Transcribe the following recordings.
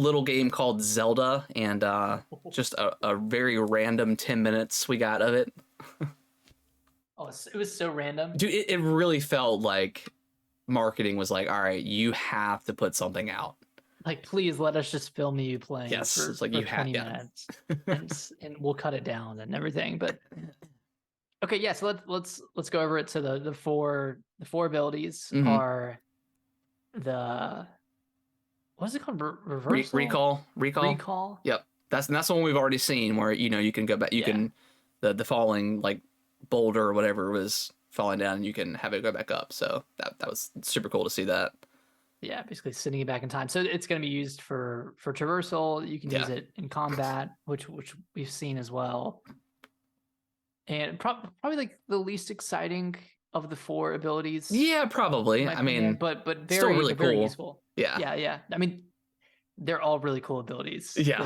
little game called Zelda, and just a very random 10 minutes we got of it. Oh, it was so random. Dude, it really felt like marketing was like, all right, you have to put something out. Like, please let us just film you playing Yes, for, it's like for you 20 yeah. minutes and we'll cut it down and everything. But okay, yeah, so let's go over it. So the four abilities are the what's it called? Reversal? Recall. Yep. That's the one we've already seen where, you can go back, you can, the falling like boulder or whatever was falling down and you can have it go back up. So that was super cool to see that. Yeah, basically sending it back in time. So it's going to be used for traversal. You can use it in combat, which we've seen as well. And probably like the least exciting of the four abilities. Yeah, probably. I mean, but very, still really very cool. useful. Yeah. Yeah. I mean, they're all really cool abilities. Yeah.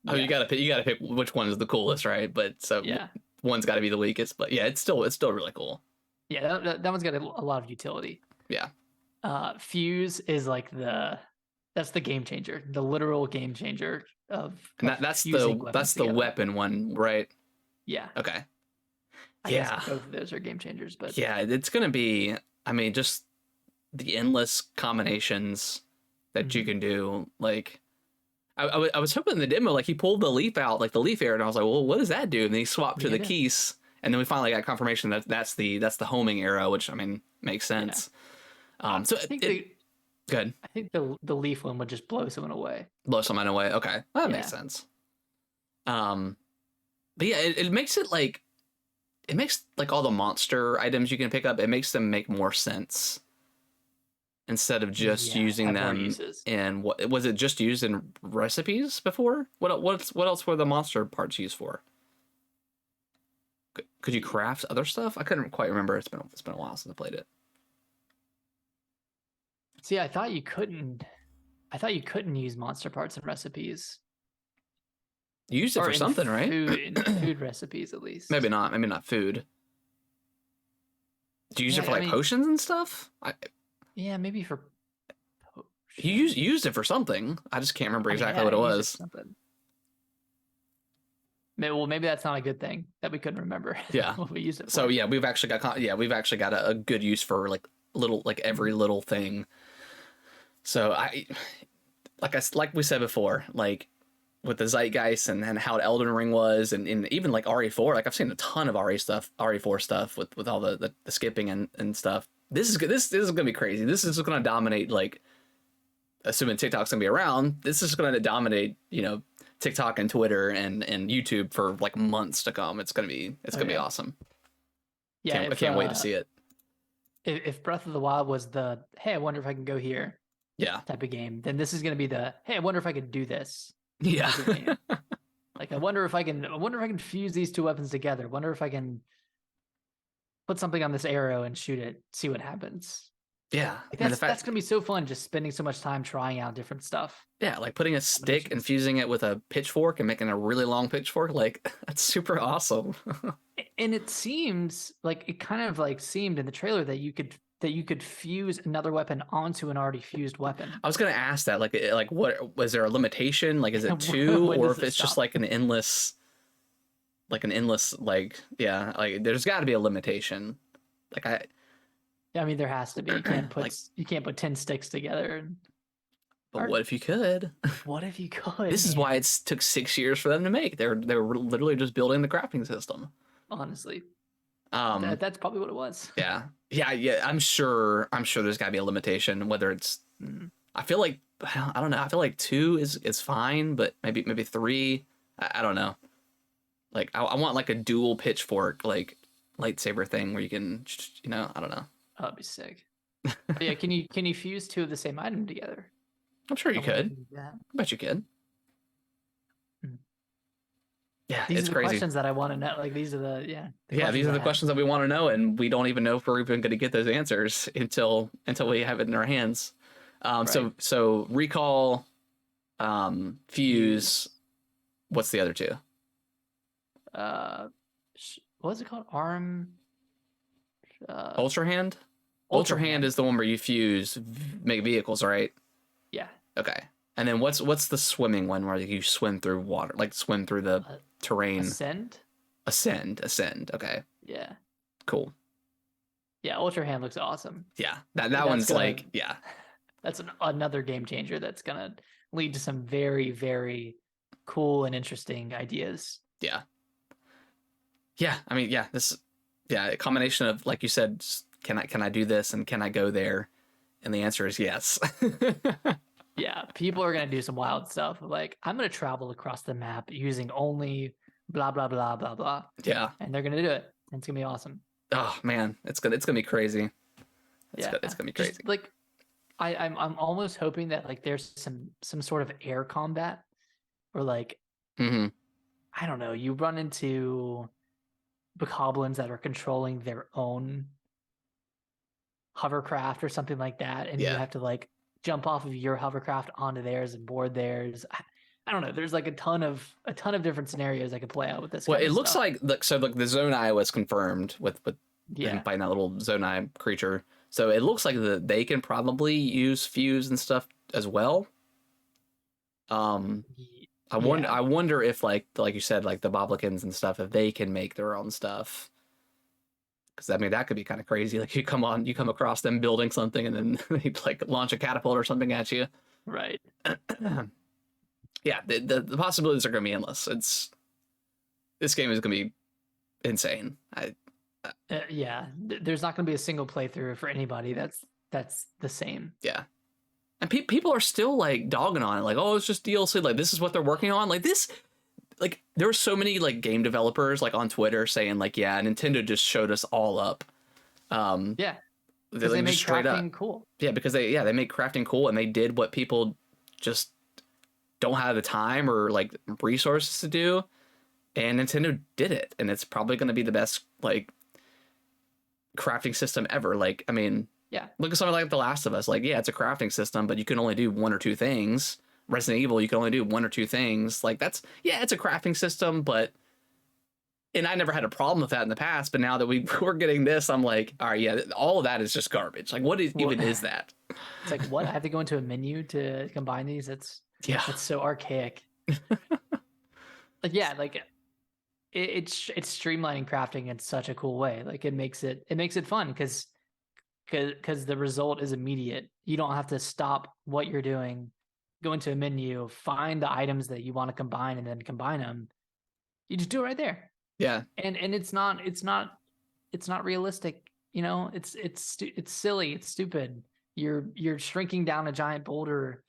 Like, you gotta pick which one is the coolest, right? But so one's got to be the weakest. But yeah, it's still really cool. Yeah, that one's got a lot of utility. Yeah. Fuse is like that's the game changer, the literal game changer that's the weapon one, right? Yeah. Okay. I guess both of those are game changers, but yeah, it's gonna be. I mean, just the endless combinations that you can do. Like, I was hoping in the demo, like he pulled the leaf out, like the leaf air, and I was like, well, what does that do? And then he swapped to the keys, and then we finally got confirmation that that's the homing arrow, which I mean makes sense. So I think good. I think the leaf one would just blow someone away. Blow someone away. Okay, that makes sense. But yeah, it makes it like. It makes like all the monster items you can pick up, it makes them make more sense instead of just using them in what was it just used in recipes before? What else were the monster parts used for? Could you craft other stuff? I couldn't quite remember. It's been a while since I played it. See, I thought you couldn't use monster parts in recipes. You used it for something, right? Food recipes, at least. Maybe not food. Do you use it for like potions and stuff? Yeah, maybe for potions. You used it for something. I just can't remember exactly what it was. Maybe that's not a good thing that we couldn't remember. Yeah. What we used it for. So yeah, we've actually got a good use for like every little thing. So like we said before, like with the zeitgeist and how Elden Ring was, and even like RE4, like I've seen a ton of RE4 stuff with all the skipping and stuff. This is gonna be crazy. This is gonna dominate, like, assuming TikTok's gonna be around. This is gonna dominate, TikTok and Twitter and YouTube for like months to come. It's gonna be awesome. Yeah, I can't wait to see it. If Breath of the Wild was the hey, I wonder if I can go here, type of game, then this is gonna be the hey, I wonder if I could do this. Yeah. Like, I wonder if I can fuse these two weapons together. I wonder if I can put something on this arrow and shoot it, see what happens. Yeah. Like, that's going to be so fun, just spending so much time trying out different stuff. Yeah, like putting a stick and fusing it with a pitchfork and making a really long pitchfork, like, that's super awesome. And it seems like it kind of like seemed in the trailer that you could fuse another weapon onto an already fused weapon. I was gonna ask that, like what was there a limitation? Like, is it 2, or if it's just like an endless, like there's got to be a limitation. I mean, there has to be. You can't put 10 sticks together. But what if you could? What if you could? This is why it took 6 years for them to make. They were literally just building the crafting system. Honestly. That's probably what it was. Yeah. I'm sure there's got to be a limitation. Whether it's, I feel like, I don't know. I feel like 2 is fine, but maybe 3. I don't know. Like, I want like a dual pitchfork, like lightsaber thing where you can, I don't know. Oh, that'd be sick. Yeah, can you fuse 2 of the same item together? I'm sure you could. I bet you could. Yeah, these it's are the crazy. Questions that I want to know. Like, these are these are the questions that we want to know, and we don't even know if we're even going to get those answers until we have it in our hands. Right. So recall, fuse. What's the other 2? What was it called? Arm. Ultra Hand. Ultra Hand is the one where you fuse make vehicles, right? Yeah. Okay. And then what's the swimming one where you swim through water, like swim through the terrain? Ascend. Ascend. Okay, Yeah. cool. Yeah, Ultra Hand looks awesome. Yeah, that one's like, yeah. That's another game changer that's gonna lead to some very, very cool and interesting ideas. Yeah. Yeah, I mean, a combination of, like you said, can I do this and can I go there? And the answer is yes. Yeah, people are gonna do some wild stuff. Like, I'm gonna travel across the map using only blah blah blah blah blah. Yeah, and they're gonna do it. And it's gonna be awesome. oh man, it's gonna be crazy. It's gonna be crazy. Just, like, I'm almost hoping that like there's some sort of air combat, or like, Mm-hmm. I don't know, you run into bokoblins that are controlling their own hovercraft or something like that, and you Yeah. have to like jump off of your hovercraft onto theirs and board theirs. I don't know. There's like a ton of different scenarios I could play out with this. Well, kind it of looks stuff. like the Zonai was confirmed with Yeah. fighting that little Zonai creature. So it looks like they can probably use fuse and stuff as well. I wonder if like you said, like the Boblikins and stuff, if they can make their own stuff. Because I mean that could be kind of crazy. Like you come across them building something and then they like launch a catapult or something at you. Right. Yeah, the possibilities are going to be endless. This game is going to be insane. Yeah. There's not going to be a single playthrough for anybody that's the same. Yeah. And people are still like dogging on it, like, oh, it's just DLC. Like, this is what they're working on. Like this, like there were so many like game developers like on Twitter saying like, yeah, Nintendo just showed us all up. Yeah, they make crafting cool. Yeah, because they make crafting cool, and they did what people just don't have the time or like resources to do, and Nintendo did it, and it's probably going to be the best like crafting system ever. Like, I mean, yeah, look at something like The Last of Us. Like, yeah, it's a crafting system, but you can only do one or two things. Resident Evil, you can only do one or two things. Like, it's a crafting system, but, and I never had a problem with that in the past, but now that we're getting this, I'm like, all right, yeah, all of that is just garbage. Like, even is that? It's like, what? I have to go into a menu to combine these? It's so archaic. Like, yeah, like it's streamlining crafting in such a cool way. Like it makes it fun because the result is immediate. You don't have to stop what you're doing, go into a menu, find the items that you want to combine, and then combine them. You just do it right there. Yeah. And it's not realistic. You know, it's silly. It's stupid. You're shrinking down a giant boulder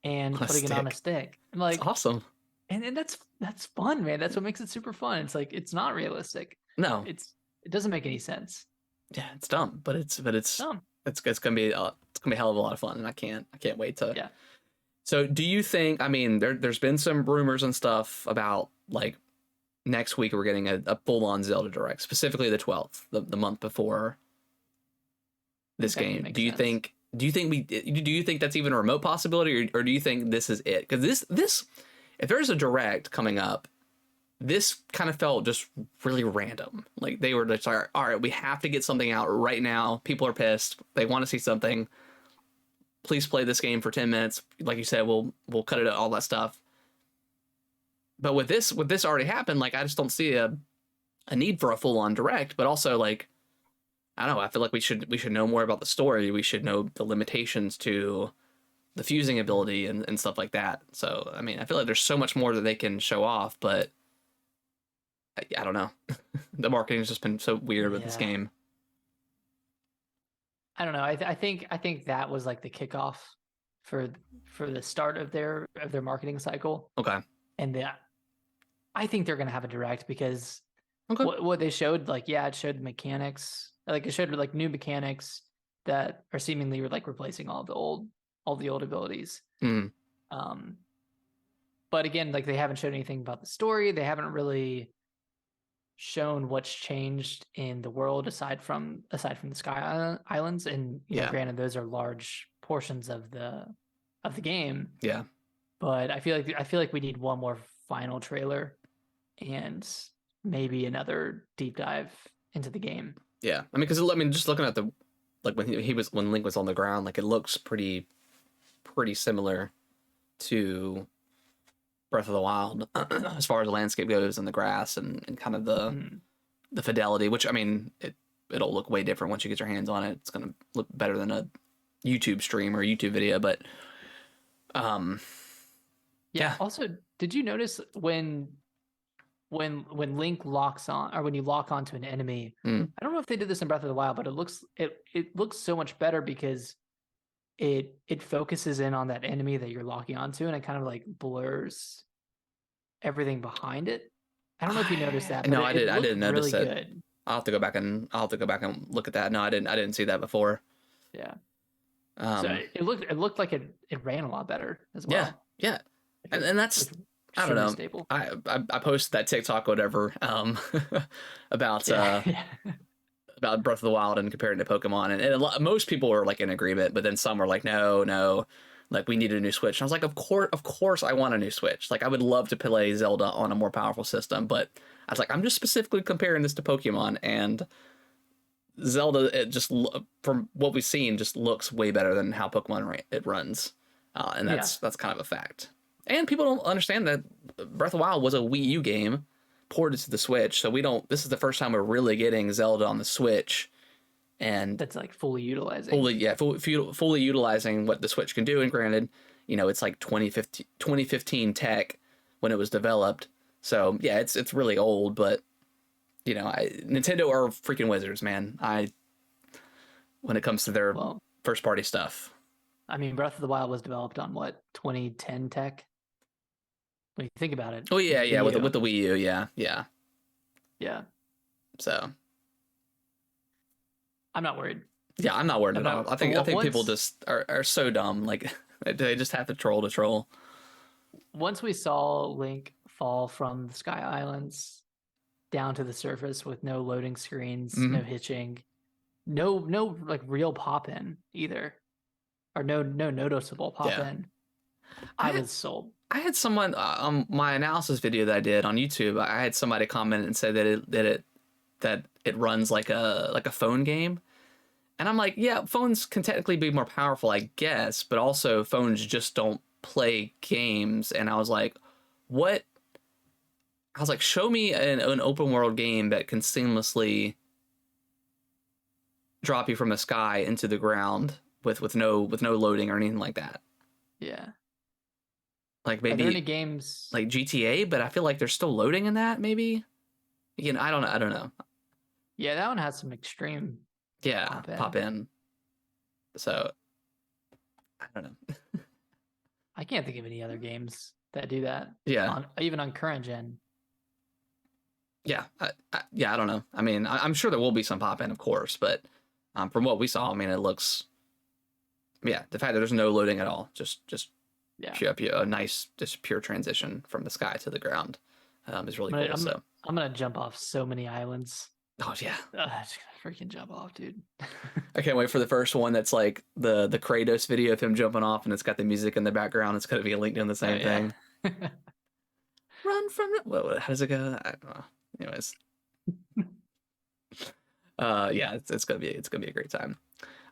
and putting it on a stick. Like, it's awesome. And that's fun, man. That's what makes it super fun. It's like, it's not realistic. No, it doesn't make any sense. Yeah, it's dumb, but it's dumb. It's gonna be a hell of a lot of fun, and I can't wait to. Yeah. So, do you think? I mean, there's been some rumors and stuff about like next week we're getting a full on Zelda Direct, specifically the 12th, the month before this game. Do you think that's even a remote possibility, or do you think this is it? Because this if there's a Direct coming up, this kind of felt just really random. Like they were just like, all right, we have to get something out right now. People are pissed. They want to see something. Please play this game for 10 minutes. Like you said, we'll cut it, all that stuff. But with this already happened, like I just don't see a need for a full on Direct. But also, like, I don't know, I feel like we should know more about the story. We should know the limitations to the fusing ability and stuff like that. So, I mean, I feel like there's so much more that they can show off, but I don't know. The marketing's just been so weird with this game. I don't know. I think that was like the kickoff for the start of their marketing cycle. Okay. And I think they're gonna have a Direct because what they showed, like, yeah, it showed mechanics. Like it showed like new mechanics that are seemingly like replacing all the old abilities. Mm. But again, like they haven't shown anything about the story. They haven't really shown what's changed in the world aside from the Sky Islands, and you know, granted, those are large portions of the game. Yeah. But I feel like we need one more final trailer and maybe another deep dive into the game. Yeah, I mean, because just looking at the like when Link was on the ground, like it looks pretty similar to Breath of the Wild as far as the landscape goes and the grass and kind of Mm. the fidelity. Which I mean, it'll look way different once you get your hands on it. It's gonna look better than a YouTube stream or a YouTube video, but um, Yeah. yeah. Also, did you notice when Link locks on, or when you lock onto an enemy? Mm. I don't know if they did this in Breath of the Wild, but it looks so much better because it focuses in on that enemy that you're locking onto, and it kind of like blurs everything behind it. I don't know if you noticed that, but No, it I looked didn't notice really that. good. I'll have to go back and look at that. No, I didn't see that before. Yeah. So Um, it looked like it ran a lot better as yeah, well. yeah, Like and that's I don't extremely know. stable. I posted that TikTok whatever about Yeah. Yeah. about Breath of the Wild and comparing to Pokemon, and most people were like in agreement, but then some were like, no, like we need a new Switch. And I was like, of course, I want a new Switch. Like I would love to play Zelda on a more powerful system, but I was like, I'm just specifically comparing this to Pokemon, and Zelda, it just from what we've seen, just looks way better than how Pokemon it runs, and Yeah. that's kind of a fact. And people don't understand that Breath of the Wild was a Wii U game ported to the Switch, so we don't. This is the first time we're really getting Zelda on the Switch, and That's like fully utilizing. fully utilizing what the Switch can do. And granted, it's like 2015 tech when it was developed, so yeah, it's really old, but Nintendo are freaking wizards, man. When it comes to their Well, first party stuff. I mean, Breath of the Wild was developed on what, 2010 tech? When you think about it. Oh yeah, the yeah, Wii with U. the Wii U, yeah. Yeah. So I'm not worried. yeah, I'm not worried at all. I think people Once just are so dumb. Like they just have to troll. once we saw Link fall from the Sky Islands down to the surface with no loading screens, Mhm. no hitching, no like real pop in either, or no noticeable pop Yeah. in. I I had, was sold. I had someone my analysis video that I did on YouTube. I had somebody comment and say that it runs like a phone game. And I'm like, yeah, phones can technically be more powerful, I guess, but also phones just don't play games. And I was like, what? I was like, show me an open world game that can seamlessly drop you from the sky into the ground with no loading or anything like that. Yeah. Like Are there any maybe games? like GTA, but I feel like there's still loading in that. Maybe, I don't know. I don't know. Yeah, that one has some extreme Yeah, pop in. So I don't know. I can't think of any other games that do that. Yeah. Even on current gen. Yeah, I don't know. I mean, I'm sure there will be some pop in, of course, but from what we saw, I mean, it looks, yeah, the fact that there's no loading at all, just Yeah. a nice, just pure transition from the sky to the ground, is really cool. I'm gonna jump off so many islands. Oh yeah, I'm just gonna freaking jump off, dude. I can't wait for the first one. That's like the Kratos video of him jumping off, and it's got the music in the background. It's gonna be a Link doing the same thing. Run from it. How does it go? I don't know. Anyways, yeah, it's gonna be a great time.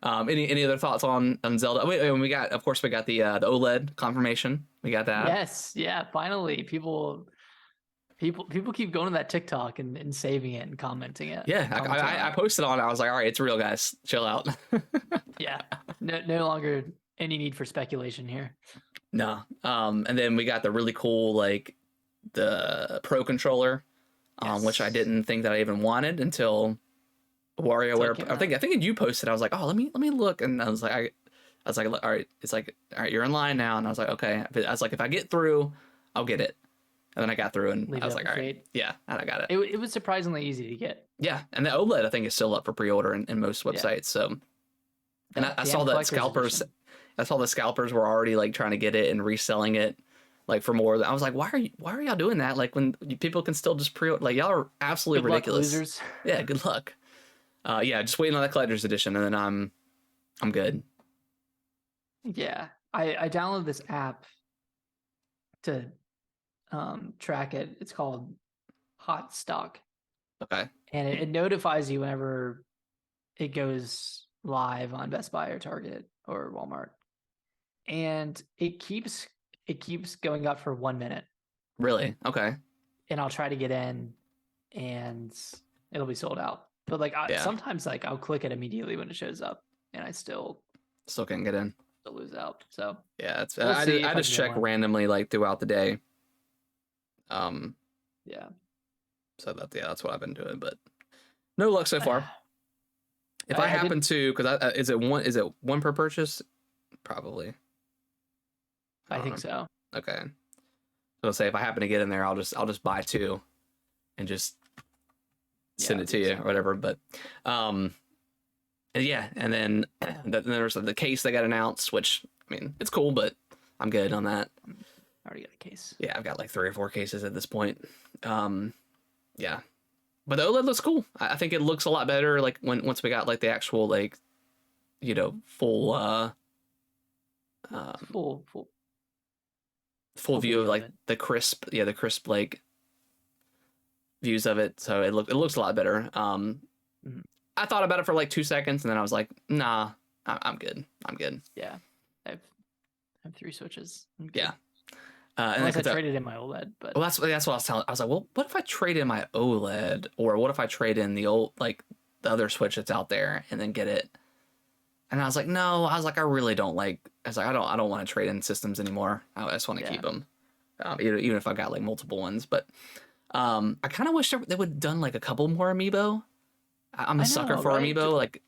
Any other thoughts on Zelda? Wait, we got the OLED confirmation. We got that. Yes, yeah. Finally, people keep going to that TikTok and saving it and commenting it. Yeah, I posted on it. I was like, all right, it's real, guys. Chill out. Yeah, no longer any need for speculation here. No. And then we got the really cool like the Pro controller, which I didn't think that I even wanted until WarioWare. I think you posted. I was like, oh, let me look, and I was like, all right. It's like, all right, you're in line now, and I was like, okay. I was like, if I get through, I'll get it. And then I got through, and I was like, all right, yeah, and I got it. It was surprisingly easy to get. Yeah, and the OLED I think is still up for pre-order in most websites. So, and I saw that scalpers. Edition. I saw the scalpers were already like trying to get it and reselling it like for more. I was like, why are y'all doing that? Like when people can still just pre-order. Like y'all are absolutely good ridiculous. Luck, losers. Yeah, good luck. Yeah, just waiting on the collector's edition, and then I'm good. Yeah, I downloaded this app to track it. It's called Hot Stock. Okay. And it notifies you whenever it goes live on Best Buy or Target or Walmart. And it keeps it keeps going up for 1 minute, Really? Okay. and I'll try to get in, and it'll be sold out. But like Yeah. sometimes like I'll click it immediately when it shows up, and I still can't get in. Still lose out. So yeah, it's we'll I see just, if I I just can get check one. randomly like throughout the day. Yeah. So that's what I've been doing, but no luck so far. If I happen to, because is it one per purchase? Probably. I think so. Okay. So say if I happen to get in there, I'll just buy 2 and just send it to you or whatever. But yeah, and then there's the case that got announced, which I mean it's cool, but I'm good on that. I already got a case. Yeah, I've got like 3 or 4 cases at this point. Yeah, but the OLED looks cool. I think it looks a lot better like once we got like the actual like, you know, full view of like the crisp like views of it. So it looks a lot better. I thought about it for like 2 seconds and then I was like, nah, I'm good. Yeah, I have 3 switches. Yeah. Unless I traded in my OLED, but well, that's what I was telling. I was like, well, what if I trade in my OLED, or what if I trade in the old like the other Switch that's out there and then get it? And I was like, no. I was like, I really don't like. I was like, I don't want to trade in systems anymore. I just want to keep them, even if I got like multiple ones. But I kind of wish they would have done like a couple more amiibo. I'm a sucker for amiibo. Like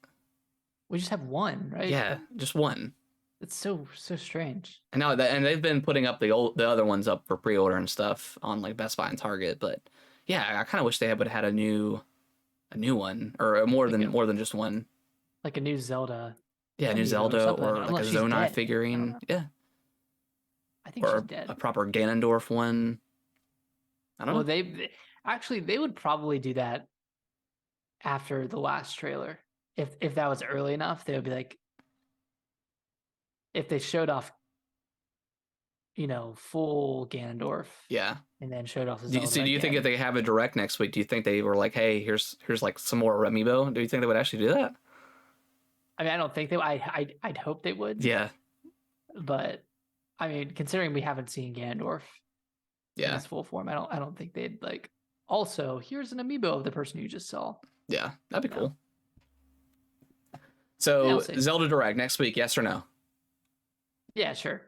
we just have one, right? Yeah, just one. It's so strange. I know that, and they've been putting up the other ones up for pre-order and stuff on like Best Buy and Target. But yeah, I kind of wish they would have had a new one, or more than just one. Like a new Zelda. Yeah, a new Zelda or like a Zonai figurine. Yeah. I think she's dead. A proper Ganondorf one. I don't know. They would probably do that after the last trailer. If that was early enough, they would be like, if they showed off, you know, full Ganondorf. Yeah. And then showed off the Zelda. So do you think if they have a direct next week, do you think they were like, hey, here's like some more amiibo? Do you think they would actually do that? I mean, I don't think they. I'd hope they would. Yeah. But I mean, considering we haven't seen Ganondorf in its full form, I don't think they'd like. Also, here's an amiibo of the person you just saw. Yeah, that'd be cool. So Zelda Direct next week, yes or no? Yeah, sure.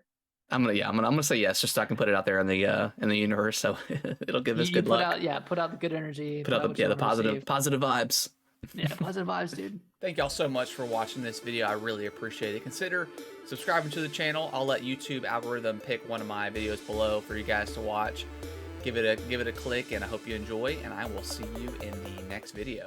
I'm gonna say yes, just so I can put it out there in the universe, so it'll give us good luck. Put out the good energy. Put out the positive vibes. Yeah, positive vibes, dude. Thank y'all so much for watching this video. I really appreciate it. Consider subscribing to the channel. I'll let YouTube algorithm pick one of my videos below for you guys to watch. Give it a click, and I hope you enjoy. And I will see you in the next video.